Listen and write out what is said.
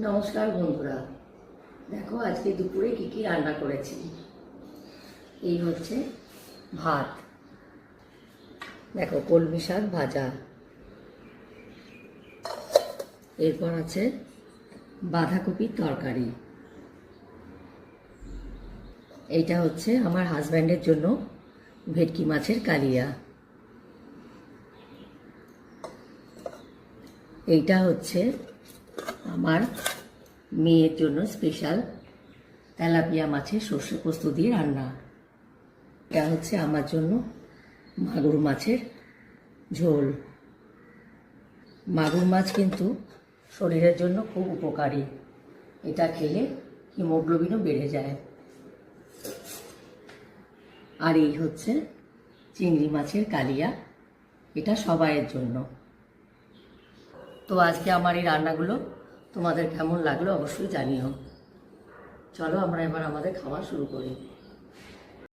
নমস্কার বন্ধুরা, দেখো আজকে দুপুরে কি কি রান্না করেছি। এই হচ্ছে ভাত, দেখো কলমি শাক ভাজা, এরপর আছে বাঁধাকপির তরকারি, এইটা হচ্ছে আমার হাজব্যান্ডের জন্য ভেটকি মাছের কালিয়া, এইটা হচ্ছে আমার মেয়ের জন্য স্পেশাল তেলাপিয়া মাছের সর্ষে পোস্ত দিয়ে রান্না, এটা হচ্ছে আমার জন্য মাগুর মাছের ঝোল। মাগুর মাছ কিন্তু শরীরের জন্য খুব উপকারী, এটা খেলে হিমোগ্লোবিনও বেড়ে যায়। আর এই হচ্ছে চিংড়ি মাছের কালিয়া, এটা সবাইয়ের জন্য। তো আজকে আমার এই রান্নাগুলো তোমাদের কেমন লাগলো অবশ্যই জানিও। চলো আমরা এবার আমাদের খাওয়া শুরু করি।